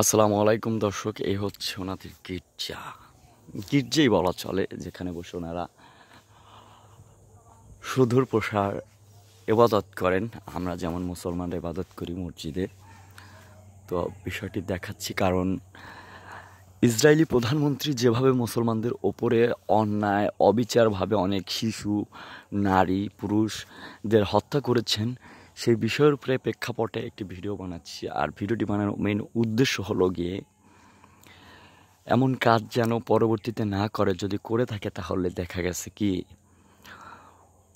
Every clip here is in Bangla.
আসসালামু আলাইকুম দর্শক, এই হচ্ছে ওনাদের গির্জা। গির্জাই বলা চলে, যেখানে বসে ওনারা সুদূর প্রসার ইবাদত করেন। আমরা যেমন মুসলমানরা ইবাদত করি মসজিদে। তো বিষয়টি দেখাচ্ছি কারণ ইসরায়েলি প্রধানমন্ত্রী যেভাবে মুসলমানদের ওপরে অন্যায় অবিচারভাবে অনেক শিশু, নারী, পুরুষদের হত্যা করেছেন, সেই বিষয়ের উপরে প্রেক্ষাপটে একটি ভিডিও বানাচ্ছি। আর ভিডিওটি বানানোর মেইন উদ্দেশ্য হলো গিয়ে এমন কাজ যেন পরবর্তীতে না করে, যদি করে থাকে তাহলে দেখা গেছে কি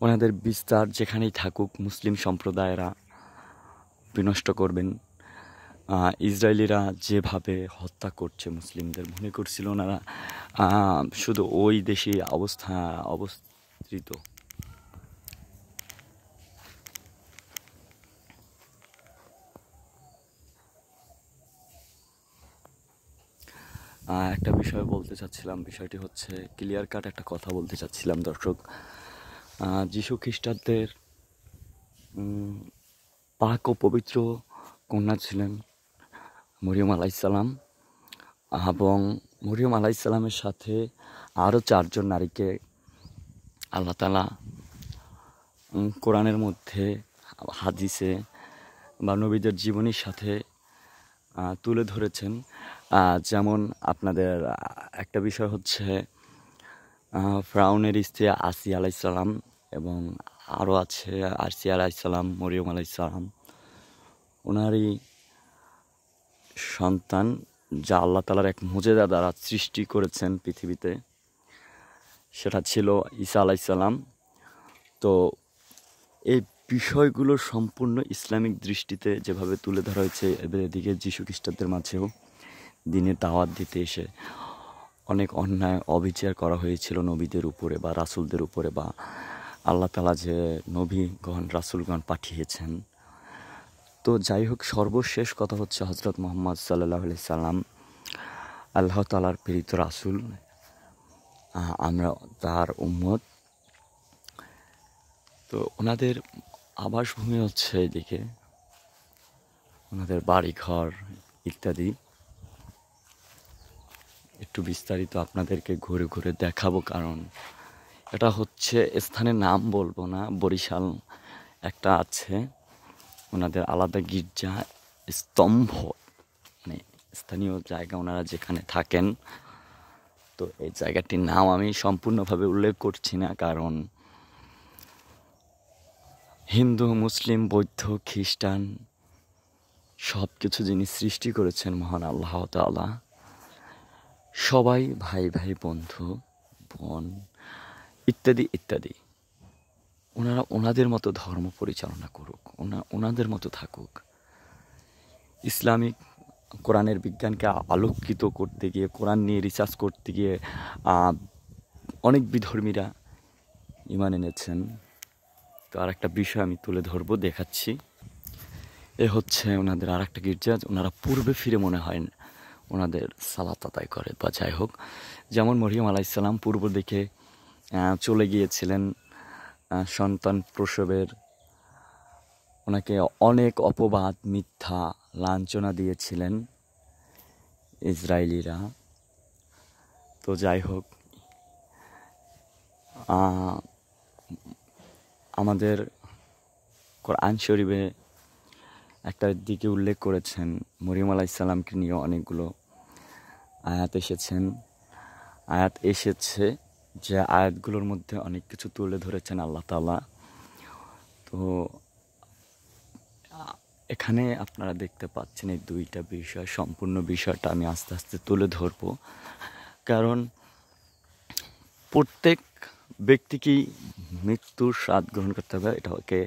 ওনাদের বিস্তার যেখানেই থাকুক মুসলিম সম্প্রদায়েরা বিনষ্ট করবেন। ইসরায়েলিরা যেভাবে হত্যা করছে মুসলিমদের, মনে করছিল ওনারা শুধু ওই দেশে অবস্থিত। একটা বিষয় বলতে চাচ্ছিলাম, বিষয়টি হচ্ছে ক্লিয়ার কাট একটা কথা বলতে চাচ্ছিলাম দর্শক। যিশু খ্রিস্টানদের পাক ও পবিত্র কন্যা ছিলেন মরিয়ম আলাইসাল্লাম, এবং মরিয়ম আলাইসাল্লামের সাথে আরও 4 জন নারীকে আল্লাহ তাআলা কোরআনের মধ্যে, হাদিসে বা নবীদের জীবনীর সাথে তুলে ধরেছেন। যেমন আপনাদের একটা বিষয় হচ্ছে ফিরআউনের স্ত্রী আসিয়া আলাইসাল্লাম, এবং আরও আছে আসিয়া আলাইসাল্লাম, মরিয়ম আলাইসাল্লাম, ওনারই সন্তান, যা আল্লাহ তাআলার এক মুজিজা দ্বারা সৃষ্টি করেছেন পৃথিবীতে, সেটা ছিল ঈসা আলাইসাল্লাম। তো এই বিষয়গুলো সম্পূর্ণ ইসলামিক দৃষ্টিতে যেভাবে তুলে ধরা হয়েছে, এদিকে যীশু খ্রিস্টানদের মাঝেও দিনের দাওয়াত দিতে এসে অনেক অন্যায় অবিচার করা হয়েছিল নবীদের উপরে বা রাসূলদের উপরে, বা আল্লাহ তাআলা যে নবীগণ রাসূলগণ পাঠিয়েছেন। তো যাই হোক, সর্বশেষ কথা হচ্ছে হযরত মুহাম্মদ সাল্লাল্লাহু আলাইহি সাল্লাম আল্লাহ তাআলার প্রেরিত রাসূল, আমরা তার উম্মত। তো ওনাদের আবাসভূমি হচ্ছে এদিকে, ওনাদের বাড়িঘর ইত্যাদি। একটু বিস্তারিত আপনাদেরকে ঘুরে ঘুরে দেখাবো, কারণ এটা হচ্ছে স্থানের নাম বলবো না, বরিশাল একটা আছে ওনাদের আলাদা গির্জা স্তম্ভ, মানে স্থানীয় জায়গা ওনারা যেখানে থাকেন। তো এই জায়গাটির নাম আমি সম্পূর্ণভাবে উল্লেখ করছি না, কারণ হিন্দু, মুসলিম, বৌদ্ধ, খ্রিস্টান সব কিছু যিনি সৃষ্টি করেছেন মহান আল্লাহ তাআলা, সবাই ভাই ভাই, বন্ধু বোন ইত্যাদি ইত্যাদি। ওনারা ওনাদের মতো ধর্ম পরিচালনা করুক, ওনাদের মতো থাকুক। ইসলামিক কোরআনের বিজ্ঞানকে আলোকিত করতে গিয়ে, কোরআন নিয়ে রিসার্চ করতে গিয়ে অনেক বিধর্মীরা ঈমান এনেছেন। তো আর একটা বিষয় আমি তুলে ধরবো, দেখাচ্ছি। এ হচ্ছে ওনাদের আর একটা গির্জা। ওনারা পূর্বে ফিরে মনে হয় ওনাদের সালাত আদায় করে, বা যাই হোক, যেমন মরিয়ম আলাইসাল্লাম পূর্ব দিকে চলে গিয়েছিলেন সন্তান প্রসবের, ওনাকে অনেক অপবাদ, মিথ্যা লাঞ্ছনা দিয়েছিলেন ইসরায়েলিরা। তো যাই হোক, আমাদের কোরআন শরীফে একটা দিকে উল্লেখ করেছেন, মরিয়ম আলাইসাল্লামকে নিয়ে অনেকগুলো আয়াত এসেছে, যে আয়াতগুলোর মধ্যে অনেক কিছু তুলে ধরেছেন আল্লাহ তাআলা। তো এখানে আপনারা দেখতে পাচ্ছেন এই দুইটা বিষয়, সম্পূর্ণ বিষয়টা আমি আস্তে আস্তে তুলে ধরবো, কারণ প্রত্যেক ব্যক্তিকেই মৃত্যুর স্বাদ গ্রহণ করতে হবে। এটাকে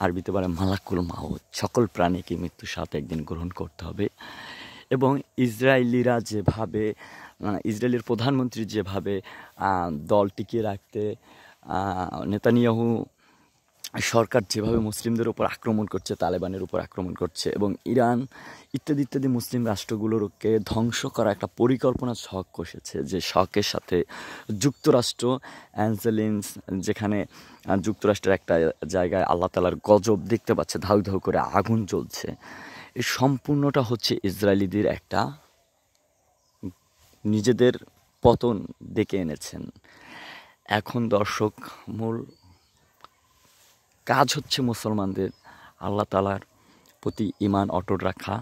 আরবিতে বলে মালাকুল মাউত। সকল প্রাণীকে মৃত্যুর স্বাদ একদিন গ্রহণ করতে হবে। এবং ইসরায়েলিরা যেভাবে, ইসরায়েলের প্রধানমন্ত্রী যেভাবে দল টিকিয়ে রাখতে, নেতানিয়াহু সরকার যেভাবে মুসলিমদের উপর আক্রমণ করছে, তালেবানের উপর আক্রমণ করছে, এবং ইরান ইত্যাদি ইত্যাদি মুসলিম রাষ্ট্রগুলোকে ধ্বংস করা একটা পরিকল্পনা ছক কষেছে, যে ছকের সাথে যুক্তরাষ্ট্র অ্যাঞ্জেলিন্স, যেখানে যুক্তরাষ্ট্রের একটা জায়গায় আল্লাহ তাআলার গজব দেখতে পাচ্ছে, ধাউ ধাউ করে আগুন জ্বলছে। এই সম্পূর্ণটা হচ্ছে ইসরায়েলিদের একটা নিজেদের পতন ডেকে এনেছেন। এখন দর্শক, মূল কাজ হচ্ছে মুসলমানদের আল্লাহ তাআলার প্রতি ঈমান অটুট রাখা,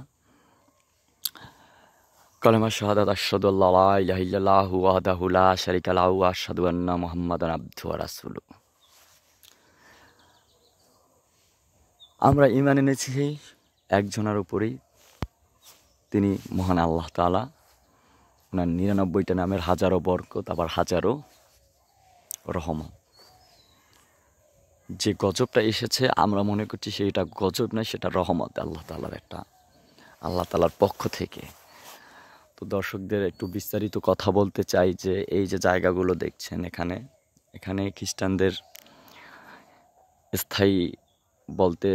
কালেমা শাহাদাত আশহাদু আল্লা ইলাহা ইল্লাল্লাহু ওয়াহদাহু লা শারীকা লাহু ওয়া আশহাদু আন্না মুহাম্মাদান আবদুহু ওয়া রাসূলুহু। আমরা ঈমান এনেছি একজনের উপরেই, তিনি মহান আল্লাহ তাআলা। ওনার ৯৯টা নামের হাজারো বরকত, আবার হাজারো রহমত। যে গজবটা এসেছে আমরা মনে করছি সেটা গজব নয়, সেটা রহমত আল্লাহ তাআলার, একটা আল্লাহ তাআলার পক্ষ থেকে। তো দর্শকদের একটু বিস্তারিত কথা বলতে চাই যে এই যে জায়গাগুলো দেখছেন, এখানে খ্রিস্টানদের স্থায়ী বলতে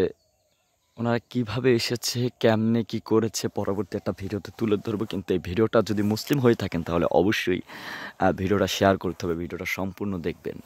ওনারা কিভাবে এসেছে, কেমনে কি করেছে, পরবর্তী একটা ভিডিওতে তুলে ধরবো। কিন্তু এই ভিডিওটা যদি মুসলিম হয়ে থাকেন তাহলে অবশ্যই ভিডিওটা শেয়ার করতে হবে, ভিডিওটা সম্পূর্ণ দেখবেন।